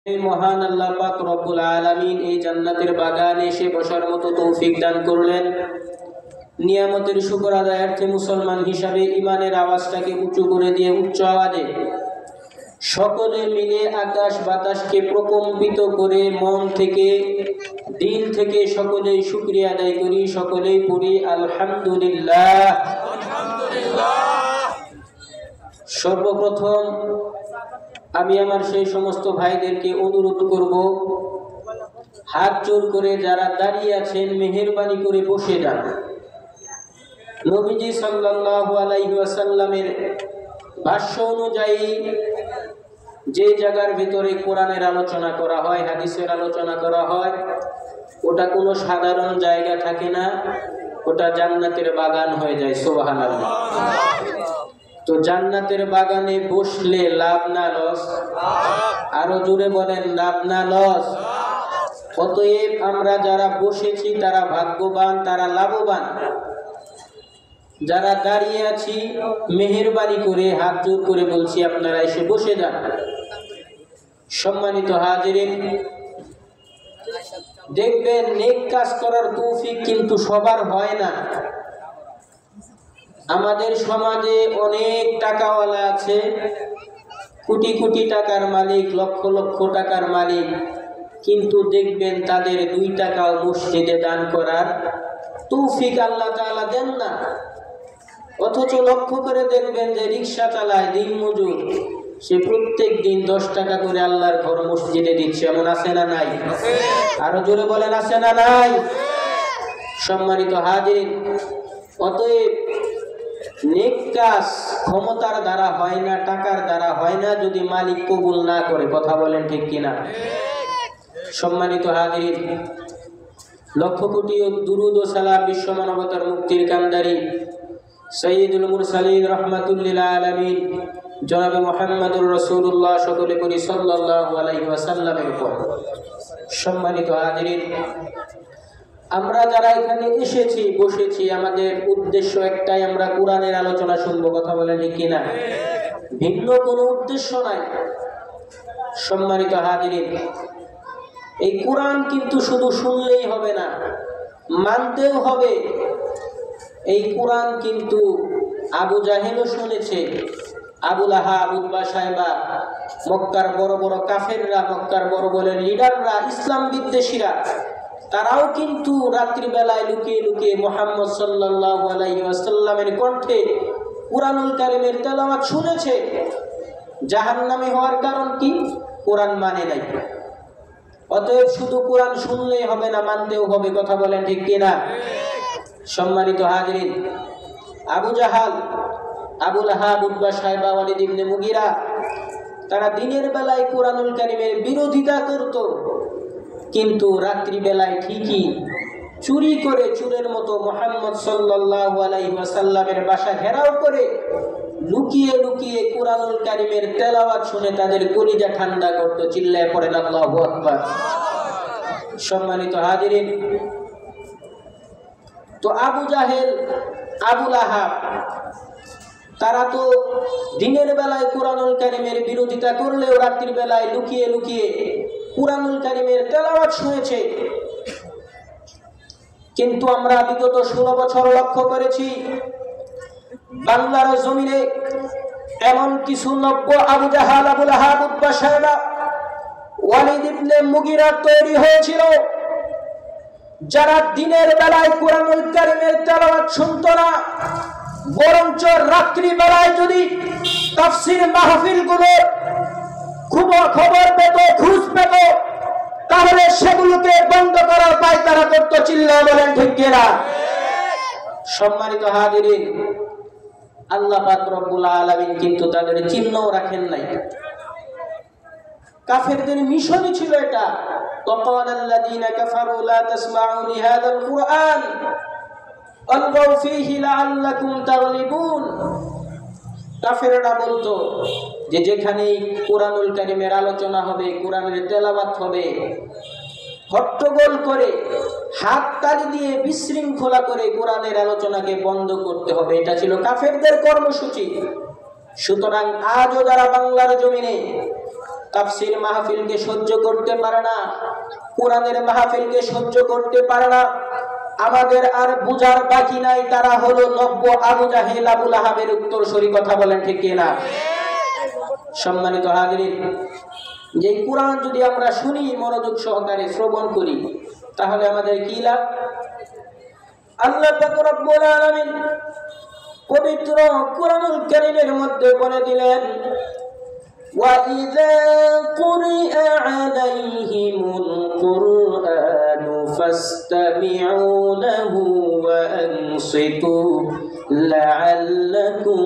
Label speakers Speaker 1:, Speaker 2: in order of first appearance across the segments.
Speaker 1: এই মহান আল্লাহ পাক রব্বুল আলামিন এই জান্নাতের বাগানে এসে বসার মতো তৌফিক দান করলেন। নিয়ামতের শুকর আদায়ার্থে মুসলমান হিসাবে ইমানের আওয়াজটাকে উঁচু করে দিয়ে উচ্চ আওয়াজে সকলে মিলে আকাশ বাতাসকে প্রকম্পিত করে মন থেকে দিল থেকে সকলেই শুকরিয়া আদায় করি, সকলেই পড়ি আলহামদুলিল্লাহ। সর্বপ্রথম আমি আমার সেই সমস্ত ভাইদেরকে অনুরোধ করব, হাত জোর করে যারা দাঁড়িয়ে আছেন মেহেরবানি করে বসে যান। নবীজি সাল্লাল্লাহু আলাইহি ওয়াসাল্লামের ভাষ্য অনুযায়ী যে জায়গার ভিতরে কোরআনের আলোচনা করা হয়, হাদিসের আলোচনা করা হয়, ওটা কোনো সাধারণ জায়গা থাকে না, ওটা জান্নাতের বাগান হয়ে যায়। সুবহানাল্লাহ। তো জান্নাতের বাগানে বসলে লাভ না লস? আরো জোরে বলেন, লাভ না লস? অতএব আমরা যারা বসেছি তারা ভাগ্যবান, তারা লাভবান। যারা দাঁড়িয়ে আছি মেহেরবানি করে হাত জোর করে বলছি আপনারা এসে বসে যান। সম্মানিত হাজিরিন, দেখবেন নেক কাজ করার তৌফিক কিন্তু সবার হয় না। আমাদের সমাজে অনেক টাকাওয়ালা আছে, কোটি কোটি টাকার মালিক, লক্ষ লক্ষ টাকার মালিক, কিন্তু দেখবেন তাদের 2 টাকাও মসজিদে দান করার তৌফিক আল্লাহ তাআলা দেন না। অথচ লক্ষ্য করে দেখবেন যে রিক্সা চালায় দিনমজুর, সে প্রত্যেক দিন 10 টাকা করে আল্লাহর ঘর মসজিদে দিচ্ছে। এমন আছে না নাই? আরো জোরে বলেন, আছে না নাই? সম্মানিত হাজির, অতএব নেক কাজ ক্ষমতার দ্বারা হয় না, টাকার দ্বারা হয় না, যদি মালিক কবুল না করে। কথা বলেন ঠিক কিনা? সম্মানিত হাজির, লক্ষ কোটি দুরুদ ও সালাম বিশ্ব মানবতার মুক্তির কান্ডারি সাইয়্যিদুল মুরসালিন রাহমাতুল লিল আলামিন জনাবে মুহাম্মদুর রাসূলুল্লাহ সকলে করি সাল্লাল্লাহু আলাইহি ওয়াসাল্লামের উপর। সম্মানিত হাজির, আমরা যারা এখানে এসেছি বসেছি, আমাদের উদ্দেশ্য একটাই, আমরা কোরআনের আলোচনা শুনবো। কথা বলেন ঠিক কিনা? ভিন্ন কোনো উদ্দেশ্য নাই। সম্মানিত হাজির, এই কোরআন কিন্তু শুধু শুনলেই হবে না, মানতেও হবে। এই কোরআন কিন্তু আবু জাহেলও শুনেছে, আবু লাহাব, উতবা, সাইবা, মক্কার বড় বড় কাফেররা, মক্কার বড় বড় লিডাররা, ইসলাম বিদ্বেষীরা, তারাও কিন্তু রাত্রিবেলায় লুকিয়ে লুকিয়ে মুহাম্মদ সাল্লাল্লাহু আলাইহি ওয়াসাল্লামের কণ্ঠে কুরআনুল কারীমের তেলাওয়াত শুনেছে। জাহান্নামী হওয়ার কারণ কি? কোরআন মানে নাই। অতএব শুধু কোরআন শুনলেই হবে না, মানতেও হবে। কথা বলেন ঠিক কিনা? সম্মানিত হাজিরিন, আবু জাহাল, আবু লাহাব, উতবা, সাইবা, ওয়ালিদ ইবনে মুগিরা, তারা দিনের বেলায় কুরআনুল কারীমের বিরোধিতা করত, কিন্তু রাত্রি বেলায় ঠিকই চুরি করে, চুরের মতো মুহাম্মদ সাল্লাল্লাহু আলাইহি ওয়াসাল্লামের বাসা ঘেরাও করে লুকিয়ে লুকিয়ে কুরআনুল কারীমের তেলাওয়াত শুনে তাদের কলিজা ঠান্ডা করত। চিল্লায়ে পড়েন আল্লাহু আকবার। সম্মানিত হাজিরিন, তো আবু জাহেল, আবু লাহাব, তারা তো দিনের বেলায় কুরআনুল কারীমের বিরোধিতা করলেও রাত্রির বেলায় লুকিয়ে লুকিয়ে কুরআনুল কারীমের তেলাওয়াত শুনেছে। কিন্তু আমরা বিগত 16 বছর লক্ষ্য করেছি, বাংলার জমিনে এমন কিছু নব্য আবু জাহাল, আবু লাহাব, উতবা, সাইবা, ওয়ালিদ ইবনে মুগিরা তৈরি হয়েছিল, যারা দিনের বেলায় কুরআনুল কারীমের তেলাওয়াত শুনতো না, বরঞ্চ রাত্রি বেলায় যদি তাফসীর মাহফিলগুলো খবর পেত, খোঁজ পেত, তাহলে সেগুলোকে বন্ধ করার পায়তারা করতো। চিল্লায়ে বলেন ঠিক কিনা? সম্মানিত হাজিরিন, আল্লাহ পাক রব্বুল আলামিন কিন্তু তাদের চিহ্নও রাখেন নাই। কাফেরদের মিশনই ছিল এটা। ওয়াকালাল্লাযীনা কাফারু লা তাসমাউ লিহাযাল কুরআন আলগাউ ফীহি লাআল্লাকুম তাগলিবুন। কাফেররা বলতো যে যেখানেই কুরআনুল কারীমের আলোচনা হবে, কুরআনের তেলাওয়াত হবে, হট্টগোল করে, হাত তালি দিয়ে, বিশৃঙ্খলা করে কোরআনের আলোচনাকে বন্ধ করতে হবে। এটা ছিল কাফেরদের কর্মসূচি। সুতরাং আজও যারা বাংলার জমিনে তাফসীর মাহফিলকে সহ্য করতে পারে না, কোরআনের মাহফিলকে সহ্য করতে পারে না। আমাদের আর বুঝার বাকি নাই তারা হলো নব্য আবু জাহেল আবু লাহাবের উত্তরসূরি। কথা বলেন ঠিক কিনা? সম্মানিত হাজিরিন, যে কোরআন যদি আমরা শুনি, মনোযোগ সহকারে শ্রবণ করি, তাহলে আমাদের কি লাভ? আল্লাহ পাক রব্বুল আলামিন পবিত্র কোরআনুল কারীমের মধ্যে বলে দিলেন, وَإِذَا قُرِئَ عَلَيْهِمُ الْقُرْآنُ فَاسْتَمِعُوا لَهُ وَأَنصِتُوا لَعَلَّكُمْ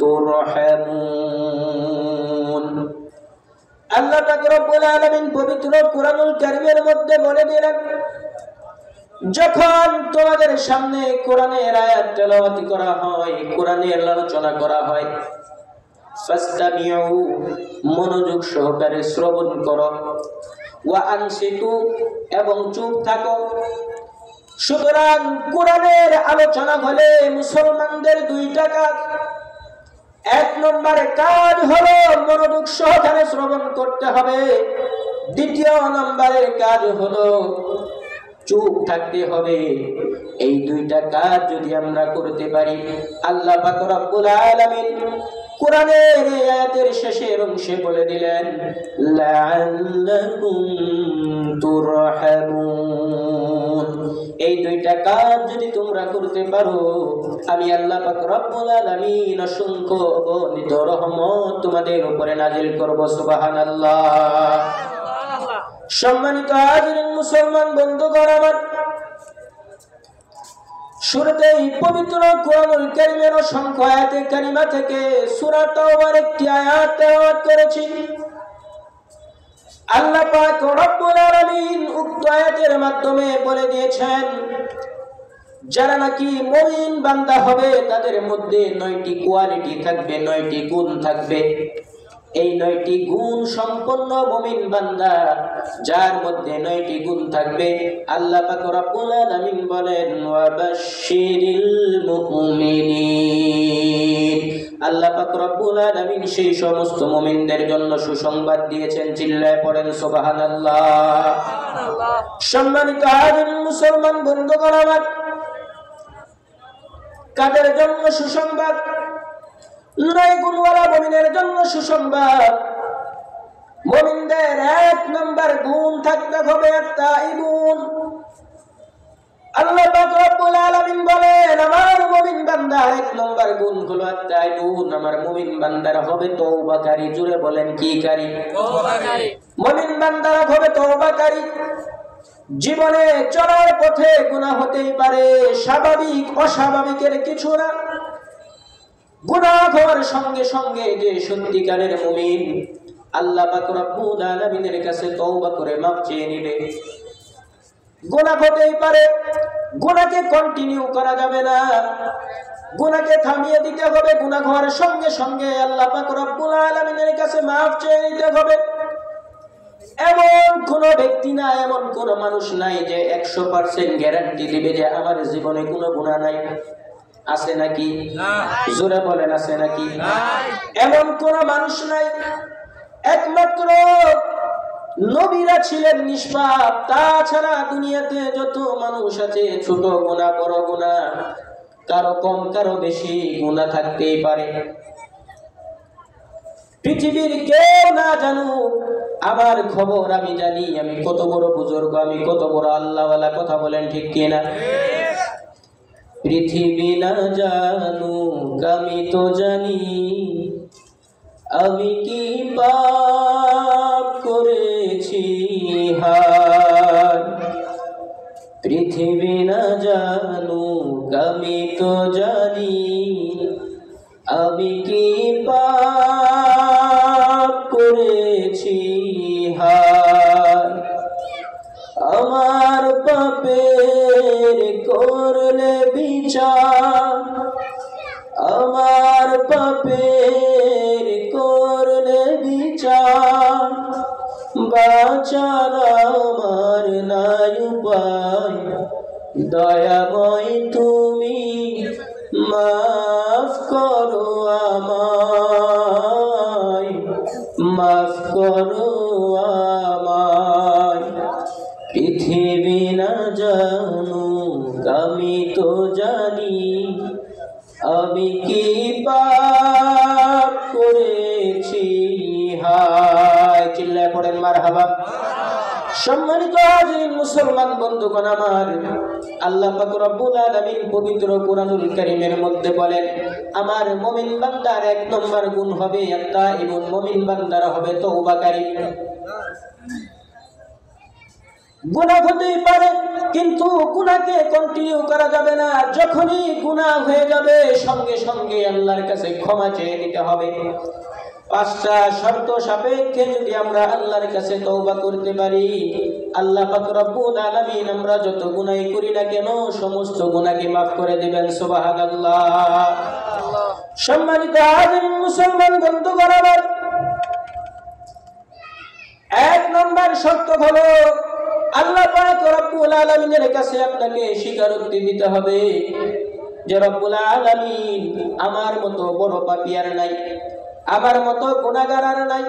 Speaker 1: تُرْحَمُونَ। আল্লাহ পাক রব্বুল আলামিন পবিত্র কোরআনুল কারীমের মধ্যে বলে দিলেন, যখন তোমাদের সামনে কোরআনের আয়াত তেলাওয়াত করা হয়, কোরআনের আলোচনা করা হয়, ফাসতামিউ, মনোযোগ সহকারে শ্রবণ করো, ওয়া আনসিতু, এবং চুপ থাকো। সুতরাং কোরআনের আলোচনা হলে মুসলমানদের দুইটা কাজ। এক নম্বরে কাজ হলো মনোযোগ সহকারে শ্রবণ করতে হবে। দ্বিতীয় নম্বরের কাজ হলো চুপ থাকতে হবে। এই দুইটা কাজ যদি আমরা করতে পারি, আল্লাহ পাক রব্বুল আলামিন কোরআনের আয়াতের শেষের অংশে বলে দিলেন, লাআল্লাকুম তুরহামুন। এই দুইটা কাজ যদি তোমরা করতে পারো, আমি আল্লাহ পাক রব্বুল আলামিন অসংখ্য অগণিত রহমত তোমাদের উপরে নাজিল করব। সুবহানাল্লাহ। সম্মানিত হাজিরিন, মুসলমান বন্ধুগণ আমার, শুরুতেই পবিত্র কোরআনুল কারীমের অসংখ্য আয়াতে কারিমা থেকে সূরা তাওবার একটি আয়াত তেলাওয়াত করেছি। আল্লাহ পাক রব্বুল আলামিন উক্ত আয়াতের মাধ্যমে বলে দিয়েছেন, যারা নাকি মুমিন বান্দা হবে তাদের মধ্যে 9টি কোয়ালিটি থাকবে, 9টি গুণ থাকবে। এই 9টি গুণ সম্পন্ন মুমিন বান্দা, যার মধ্যে 9টি গুণ থাকবে, আল্লাহ পাক রব্বুল আলামিন বলেন, ওয়াবাশশিরিল মুমিনিন। আল্লাহ পাক রব্বুল আলামিন সেই সমস্ত মুমিনদের জন্য সুসংবাদ দিয়েছেন। চিল্লায় পড়েন সুবহানাল্লাহ। সম্মানিত হাজিরিন, মুসলমান বন্ধুগণ আমার, কাদের জন্য সুসংবাদ? 9 গুণওয়ালা মুমিনের জন্য সুসংবাদ। মুমিনদের 1 নম্বর গুণ থাকতে হবে তাইবুন। আল্লাহ পাক রব্বুল আলামিন বলেন, আমার মুমিন বান্দার 1 নম্বর গুণ হলো তাইবুন। আমার মুমিন বান্দারা হবে তওবাকারী। জোরে বলেন কি কারী? তওবাকারী। মুমিন বান্দারা হবে তওবাকারী। জীবনে চলার পথে গুনাহ হতেই পারে, স্বাভাবিক অস্বাভাবিকের কিছু না। গুনাহ হওয়ার সঙ্গে সঙ্গে যে সত্যিকারের মুমিন, আল্লাহ পাক রব্বুল আলামিনের কাছে তওবা করে মাফ চেয়ে নেবে। গুনাহ হতেই পারে, গুনাহকে কন্টিনিউ করা যাবে না, গুনাহকে থামিয়ে দিতে হবে। গুনাহ হওয়ার সঙ্গে সঙ্গে আল্লাহ পাক রব্বুল আলামিনের কাছে মাফ চেয়ে নিতে হবে। এমন কোন ব্যক্তি না, এমন কোন মানুষ নাই যে 100% গ্যারান্টি দিবে যে আমার জীবনে কোনো গুনাহ নাই। আছে নাকি? জোরে বলেন, আছে নাকি? এমন কোন মানুষ নাই। একমাত্র নবীরা ছিলেন নিষ্পাপ। তাছাড়া দুনিয়াতে যত মানুষ আছে, ছোট গুনাহ বড় গুনাহ, কারো কম কারো বেশি গুনাহ থাকতেই পারে। পৃথিবীর কেউ না জানুক, আমার খবর আমি জানি। আমি কত বড় বুজুর্গ, আমি কত বড় আল্লাহওয়ালা। কথা বলেন ঠিক কিনা? পৃথিবী না জানুক, আমি তো জানি আমি কি পাপ করেছি হার। পৃথিবী না জানুক, আমি তো জানি আমি কি পাপ করেছি হার। আমার পাপের করলে বিচার, আমার পাপের করলে বিচার। বাঁচার আমার নাই উপায়, দয়াময় তুমি মাফ করো আমায়, মাফ করো পড়েন মারহাবা। সম্মানিত হাজিরিন মুসলমান বন্ধুগণ আমার, আল্লাহ পাক রব্বুল আলামিন পবিত্র কোরআনুল কারীমের মধ্যে বলেন, আমার মুমিন বান্দার এক নম্বর গুণ হবে একটা, এবং মুমিন বান্দার হবে তওবাকারী। গুনাহ হতেই পারে, কিন্তু গুনাহকে কন্টিনিউ করা যাবে না। যখনই গুনাহ হয়ে যাবে সঙ্গে সঙ্গে আল্লাহর কাছে ক্ষমা চেয়ে নিতে হবে। 5টা শর্ত সাপেক্ষে যদি আমরা আল্লাহর কাছে তওবা করতে পারি, আল্লাহ পাক রব্বুল আলামিন আমরা যত গুনাহ করি না কেন সমস্ত গুনাহকে মাফ করে দিবেন। সুবহানাল্লাহ। সম্মানিত হাজির মুসলমান বন্ধুগণ আমার, 1 নম্বর শর্ত হলো আল্লাহ পাক রব্বুল আলামিনের কাছে আপনাকে স্বীকারোক্তি দিতে হবে যে রব্বুল আলামিন আমার মতো বড় পাপী আর নাই, আমার মতো গুনাহগার আর নাই,